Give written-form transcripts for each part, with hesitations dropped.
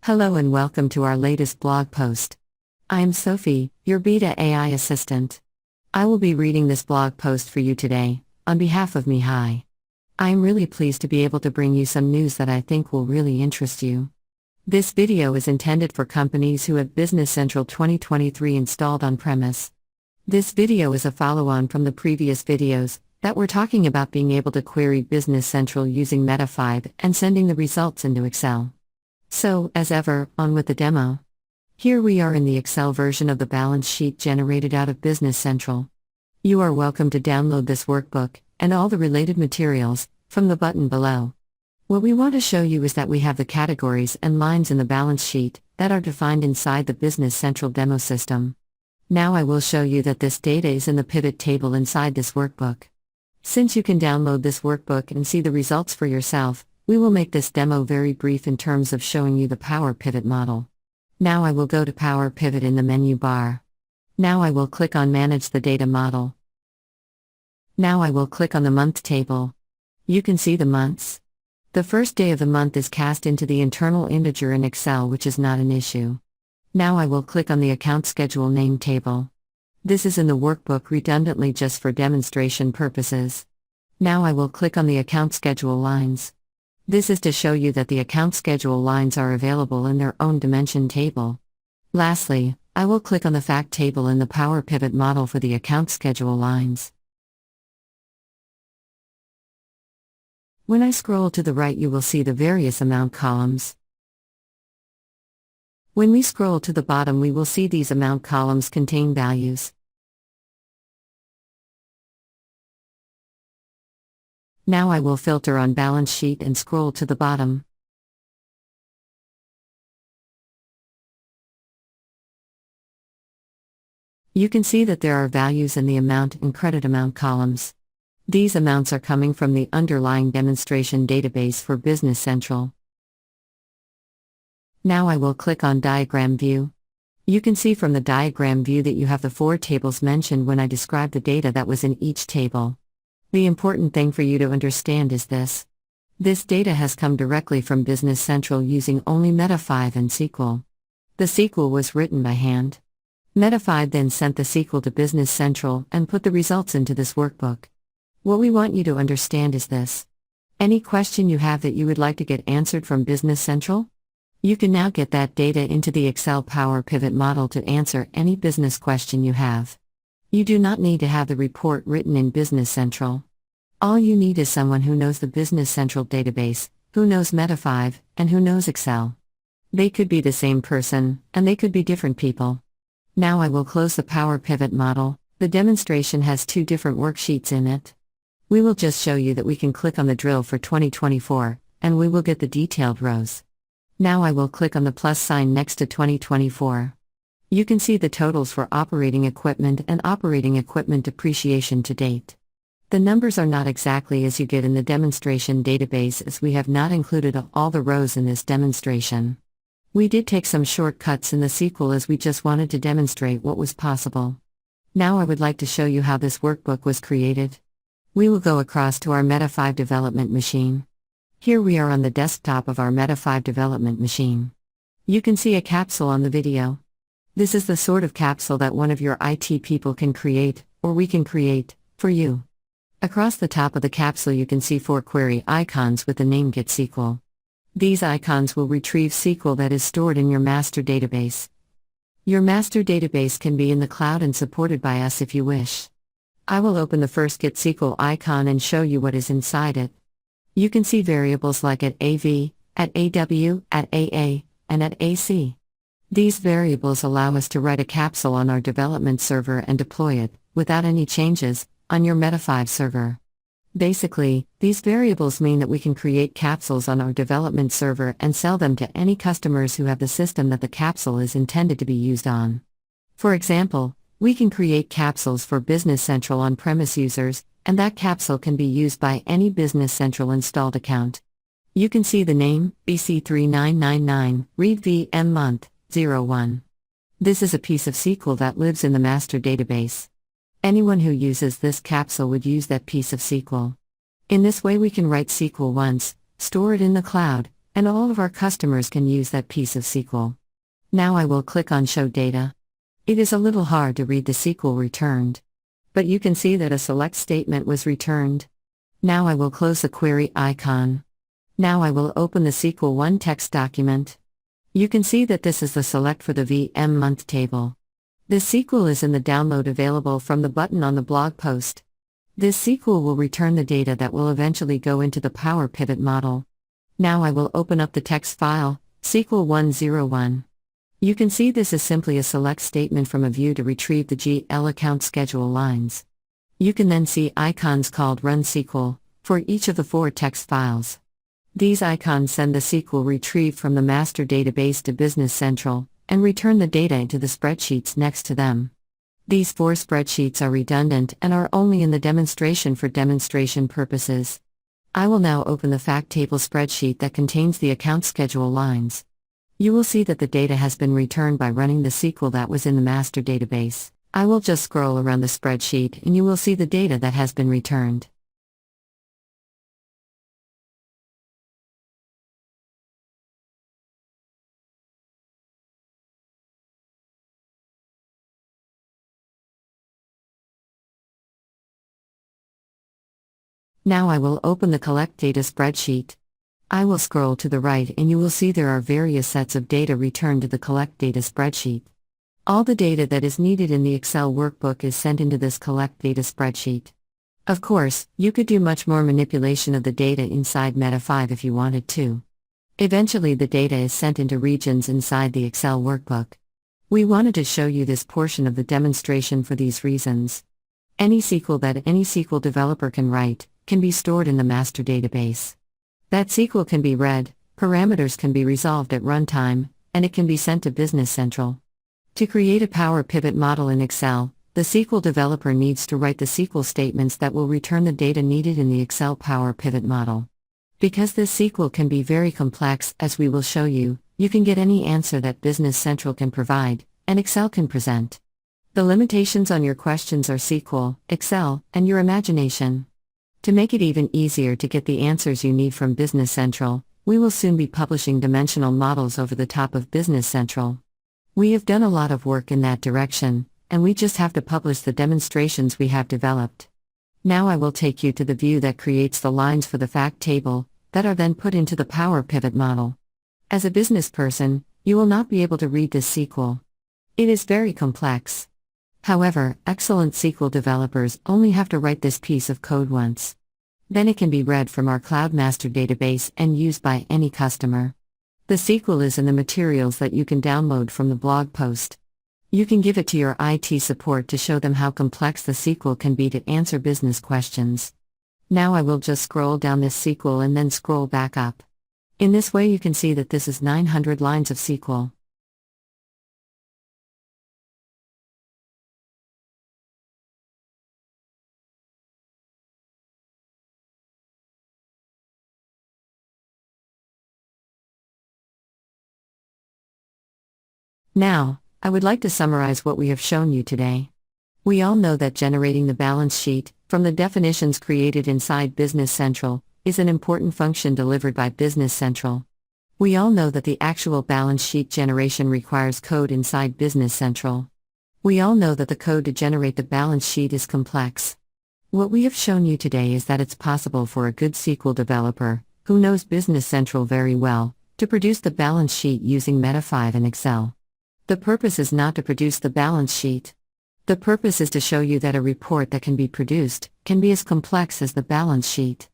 Hello and welcome to our latest blog post. I am Sophie, your BIDA AI assistant. I will be reading this blog post for you today, on behalf of Mihai. I am really pleased to be able to bring you some news that I think will really interest you. This video is intended for companies who have Business Central 2023 installed on-premise. This video is a follow-on from the previous videos that were talking about being able to query Business Central using Meta 5 and sending the results into Excel. So, as ever, on with the demo. Here we are in the Excel version of the balance sheet generated out of Business Central. You are welcome to download this workbook, and all the related materials, from the button below. What we want to show you is that we have the categories and lines in the balance sheet that are defined inside the Business Central demo system. Now I will show you that this data is in the pivot table inside this workbook. Since you can download this workbook and see the results for yourself, we will make this demo very brief in terms of showing you the Power Pivot model. Now I will go to Power Pivot in the menu bar. Now I will click on Manage the Data Model. Now I will click on the Month table. You can see the months. The first day of the month is cast into the internal integer in Excel, which is not an issue. Now I will click on the Account Schedule Name table. This is in the workbook redundantly just for demonstration purposes. Now I will click on the Account Schedule Lines. This is to show you that the account schedule lines are available in their own dimension table. Lastly, I will click on the fact table in the Power Pivot model for the account schedule lines. When I scroll to the right, you will see the various amount columns. When we scroll to the bottom, we will see these amount columns contain values. Now I will filter on balance sheet and scroll to the bottom. You can see that there are values in the amount and credit amount columns. These amounts are coming from the underlying demonstration database for Business Central. Now I will click on Diagram View. You can see from the diagram view that you have the four tables mentioned when I described the data that was in each table. The important thing for you to understand is this. This data has come directly from Business Central using only Meta 5 and SQL. The SQL was written by hand. Meta 5 then sent the SQL to Business Central and put the results into this workbook. What we want you to understand is this. Any question you have that you would like to get answered from Business Central? You can now get that data into the Excel Power Pivot model to answer any business question you have. You do not need to have the report written in Business Central. All you need is someone who knows the Business Central database, who knows Meta 5, and who knows Excel. They could be the same person, and they could be different people. Now I will close the Power Pivot model. The demonstration has two different worksheets in it. We will just show you that we can click on the drill for 2024, and we will get the detailed rows. Now I will click on the plus sign next to 2024. You can see the totals for operating equipment and operating equipment depreciation to date. The numbers are not exactly as you get in the demonstration database, as we have not included all the rows in this demonstration. We did take some shortcuts in the SQL as we just wanted to demonstrate what was possible. Now I would like to show you how this workbook was created. We will go across to our Meta 5 development machine. Here we are on the desktop of our Meta 5 development machine. You can see a capsule on the video. This is the sort of capsule that one of your IT people can create, or we can create, for you. Across the top of the capsule you can see 4 query icons with the name Get SQL. These icons will retrieve SQL that is stored in your master database. Your master database can be in the cloud and supported by us if you wish. I will open the first Get SQL icon and show you what is inside it. You can see variables like at AV, at AW, at AA, and at AC. These variables allow us to write a capsule on our development server and deploy it, without any changes, on your Meta 5 server. Basically, these variables mean that we can create capsules on our development server and sell them to any customers who have the system that the capsule is intended to be used on. For example, we can create capsules for Business Central on-premise users, and that capsule can be used by any Business Central installed account. You can see the name, BC3999, read VM month, 01. This is a piece of SQL that lives in the master database. Anyone who uses this capsule would use that piece of SQL. In this way we can write SQL once, store it in the cloud, and all of our customers can use that piece of SQL. Now I will click on Show Data. It is a little hard to read the SQL returned. But you can see that a select statement was returned. Now I will close the query icon. Now I will open the SQL 1 text document. You can see that this is the select for the VM month table. This SQL is in the download available from the button on the blog post. This SQL will return the data that will eventually go into the Power Pivot model. Now I will open up the text file, SQL 101. You can see this is simply a select statement from a view to retrieve the GL account schedule lines. You can then see icons called Run SQL for each of the 4 text files. These icons send the SQL retrieved from the master database to Business Central, and return the data into the spreadsheets next to them. These 4 spreadsheets are redundant and are only in the demonstration for demonstration purposes. I will now open the fact table spreadsheet that contains the account schedule lines. You will see that the data has been returned by running the SQL that was in the master database. I will just scroll around the spreadsheet and you will see the data that has been returned. Now I will open the Collect Data spreadsheet. I will scroll to the right and you will see there are various sets of data returned to the Collect Data spreadsheet. All the data that is needed in the Excel workbook is sent into this Collect Data spreadsheet. Of course, you could do much more manipulation of the data inside Meta5 if you wanted to. Eventually the data is sent into regions inside the Excel workbook. We wanted to show you this portion of the demonstration for these reasons. Any SQL that any SQL developer can write can be stored in the master database. That SQL can be read, parameters can be resolved at runtime, and it can be sent to Business Central. To create a Power Pivot model in Excel, the SQL developer needs to write the SQL statements that will return the data needed in the Excel Power Pivot model. Because this SQL can be very complex, as we will show you, you can get any answer that Business Central can provide, and Excel can present. The limitations on your questions are SQL, Excel, and your imagination. To make it even easier to get the answers you need from Business Central, we will soon be publishing dimensional models over the top of Business Central. We have done a lot of work in that direction, and we just have to publish the demonstrations we have developed. Now I will take you to the view that creates the lines for the fact table, that are then put into the Power Pivot model. As a business person, you will not be able to read this SQL. It is very complex. However, excellent SQL developers only have to write this piece of code once. Then it can be read from our Cloud Master database and used by any customer. The SQL is in the materials that you can download from the blog post. You can give it to your IT support to show them how complex the SQL can be to answer business questions. Now I will just scroll down this SQL and then scroll back up. In this way you can see that this is 900 lines of SQL. Now, I would like to summarize what we have shown you today. We all know that generating the balance sheet, from the definitions created inside Business Central, is an important function delivered by Business Central. We all know that the actual balance sheet generation requires code inside Business Central. We all know that the code to generate the balance sheet is complex. What we have shown you today is that it's possible for a good SQL developer, who knows Business Central very well, to produce the balance sheet using Meta5 and Excel. The purpose is not to produce the balance sheet. The purpose is to show you that a report that can be produced can be as complex as the balance sheet.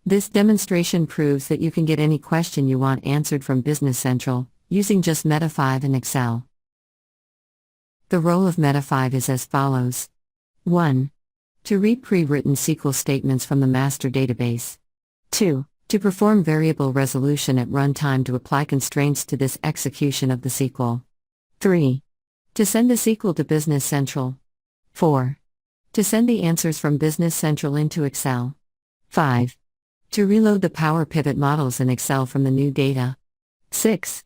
This demonstration proves that you can get any question you want answered from Business Central, using just Meta5 and Excel. The role of Meta5 is as follows. 1. To read pre-written SQL statements from the master database. 2. To perform variable resolution at runtime to apply constraints to this execution of the SQL. 3. To send the SQL to Business Central. 4. To send the answers from Business Central into Excel. 5. To reload the Power Pivot models in Excel from the new data. 6.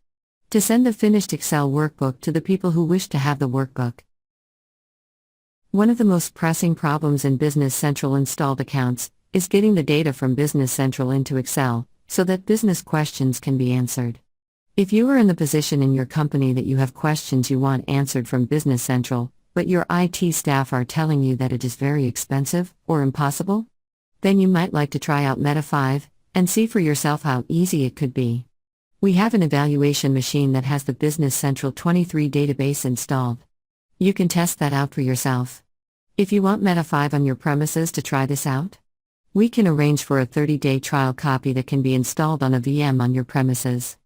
To send the finished Excel workbook to the people who wish to have the workbook. One of the most pressing problems in Business Central installed accounts is getting the data from Business Central into Excel, so that business questions can be answered. If you are in the position in your company that you have questions you want answered from Business Central, but your IT staff are telling you that it is very expensive or impossible, then you might like to try out Meta 5 and see for yourself how easy it could be. We have an evaluation machine that has the Business Central 23 database installed. You can test that out for yourself. If you want Meta 5 on your premises to try this out, we can arrange for a 30-day trial copy that can be installed on a VM on your premises.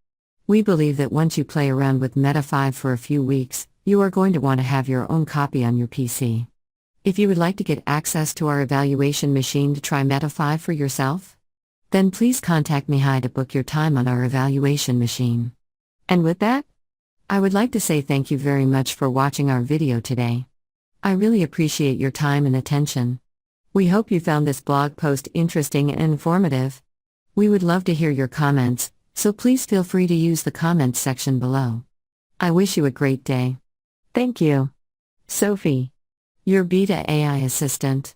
We believe that once you play around with Meta 5 for a few weeks, you are going to want to have your own copy on your PC. If you would like to get access to our evaluation machine to try Meta 5 for yourself, then please contact me to book your time on our evaluation machine. And with that, I would like to say thank you very much for watching our video today. I really appreciate your time and attention. We hope you found this blog post interesting and informative. We would love to hear your comments, so please feel free to use the comments section below. I wish you a great day. Thank you. Sophie, your BIDA AI assistant.